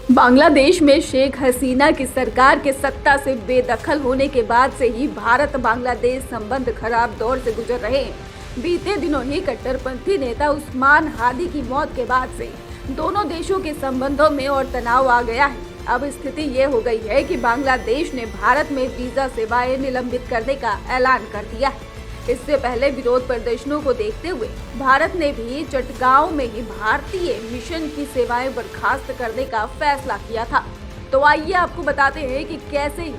बांग्लादेश में शेख हसीना की सरकार के सत्ता से बेदखल होने के बाद से ही भारत बांग्लादेश संबंध खराब दौर से गुजर रहे हैं। बीते दिनों ही कट्टरपंथी नेता उस्मान हादी की मौत के बाद से दोनों देशों के संबंधों में और तनाव आ गया है। अब स्थिति ये हो गई है कि बांग्लादेश ने भारत में वीजा सेवाएं निलंबित करने का ऐलान कर दिया है। इससे पहले विरोध प्रदर्शनों को देखते हुए भारत ने भी चटगांव में ही भारतीय मिशन की सेवाएं बर्खास्त करने का फैसला किया था। तो आइए आपको बताते हैं कि कैसे ही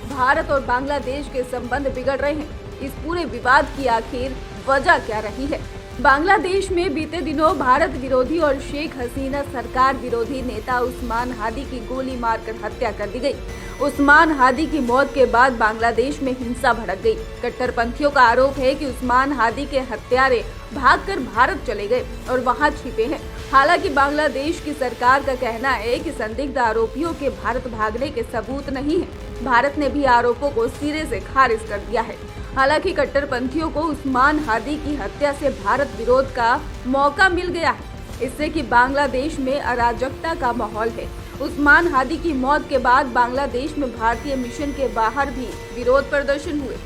भारत और बांग्लादेश के संबंध बिगड़ रहे हैं। इस पूरे विवाद की आखिर वजह क्या रही है। बांग्लादेश में बीते दिनों भारत विरोधी और शेख हसीना सरकार विरोधी नेता उस्मान हादी की गोली मारकर हत्या कर दी गई। उस्मान हादी की मौत के बाद बांग्लादेश में हिंसा भड़क गई। कट्टरपंथियों का आरोप है कि उस्मान हादी के हत्यारे भागकर भारत चले गए और वहां छिपे हैं। हालांकि बांग्लादेश की सरकार का कहना है कि संदिग्ध आरोपियों के भारत भागने के सबूत नहीं है। भारत ने भी आरोपों को सिरे से खारिज कर दिया है। हालांकि कट्टरपंथियों को उस्मान हादी की हत्या से भारत विरोध का मौका मिल गया है, इससे कि बांग्लादेश में अराजकता का माहौल है। उस्मान हादी की मौत के बाद बांग्लादेश में भारतीय मिशन के बाहर भी विरोध प्रदर्शन हुए,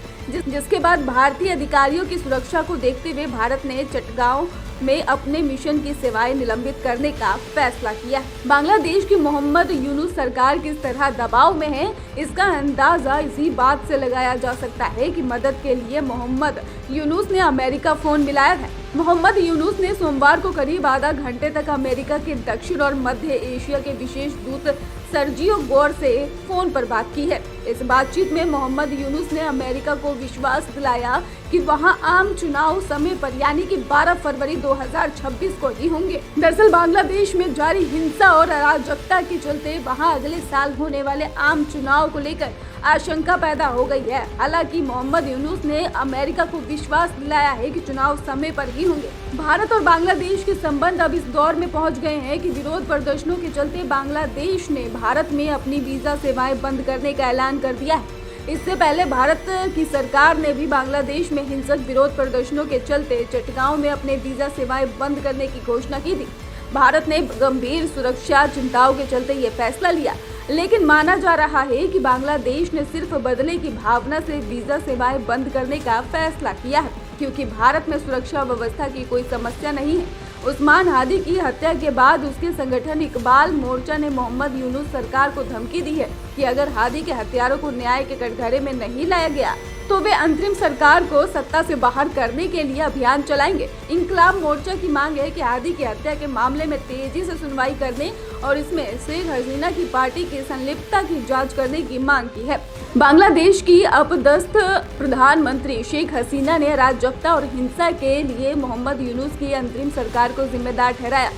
जिसके बाद भारतीय अधिकारियों की सुरक्षा को देखते हुए भारत ने चटगांव में अपने मिशन की सेवाएं निलंबित करने का फैसला किया है। बांग्लादेश की मोहम्मद यूनुस सरकार किस तरह दबाव में है, इसका अंदाजा इसी बात से लगाया जा सकता है कि मदद के लिए मोहम्मद यूनुस ने अमेरिका फोन मिलाया है। मोहम्मद यूनुस ने सोमवार को करीब आधा घंटे तक अमेरिका के दक्षिण और मध्य एशिया के विशेष दूत सर्जियो गोर से फोन पर बात की है। इस बातचीत में मोहम्मद यूनुस ने अमेरिका को विश्वास दिलाया कि वहां आम चुनाव समय पर यानी कि 12 फरवरी 2026 को ही होंगे। दरअसल बांग्लादेश में जारी हिंसा और अराजकता के चलते वहां अगले साल होने वाले आम चुनाव को लेकर आशंका पैदा हो गई है। हालांकि मोहम्मद यूनुस ने अमेरिका को विश्वास दिलाया है कि चुनाव समय पर ही होंगे। भारत और बांग्लादेश के संबंध अब इस दौर में पहुंच गए हैं कि विरोध प्रदर्शनों के चलते बांग्लादेश ने भारत में अपनी वीजा सेवाएं बंद करने का ऐलान कर दिया है। इससे पहले भारत की सरकार ने भी बांग्लादेश में हिंसक विरोध प्रदर्शनों के चलते चटगांव में अपने वीजा सेवाएं बंद करने की घोषणा की थी। भारत ने गंभीर सुरक्षा चिंताओं के चलते ये फैसला लिया, लेकिन माना जा रहा है कि बांग्लादेश ने सिर्फ बदले की भावना से वीजा सेवाएं बंद करने का फैसला किया है, क्योंकि भारत में सुरक्षा व्यवस्था की कोई समस्या नहीं है। उस्मान हादी की हत्या के बाद उसके संगठन इकबाल मोर्चा ने मोहम्मद यूनुस सरकार को धमकी दी है कि अगर हादी के हत्यारों को न्याय के कटघरे में नहीं लाया गया तो वे अंतरिम सरकार को सत्ता से बाहर करने के लिए अभियान चलाएंगे। इंकलाब मोर्चा की मांग है कि हादी की हत्या के मामले में तेजी से सुनवाई करने और इसमें शेख हसीना की पार्टी की संलिप्तता की जांच करने की मांग की है। बांग्लादेश की अपदस्थ प्रधानमंत्री शेख हसीना ने अराजकता और हिंसा के लिए मोहम्मद यूनुस की अंतरिम सरकार को जिम्मेदार ठहराया।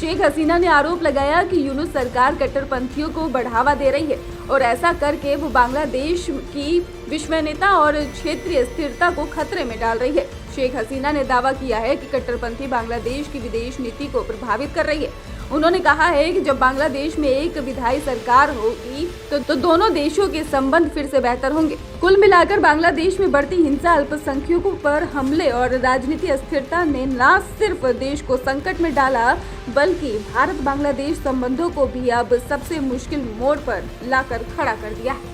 शेख हसीना ने आरोप लगाया कि यूनुस सरकार कट्टरपंथियों को बढ़ावा दे रही है और ऐसा करके वो बांग्लादेश की विश्वसनीयता और क्षेत्रीय स्थिरता को खतरे में डाल रही है। शेख हसीना ने दावा किया है कि कट्टरपंथी बांग्लादेश की विदेश नीति को प्रभावित कर रही है। उन्होंने कहा है कि जब बांग्लादेश में एक विधायी सरकार होगी तो दोनों देशों के संबंध फिर से बेहतर होंगे। कुल मिलाकर बांग्लादेश में बढ़ती हिंसा, अल्पसंख्यकों पर हमले और राजनीतिक अस्थिरता ने न सिर्फ देश को संकट में डाला, बल्कि भारत बांग्लादेश संबंधों को भी अब सबसे मुश्किल मोड़ पर लाकर खड़ा कर दिया है।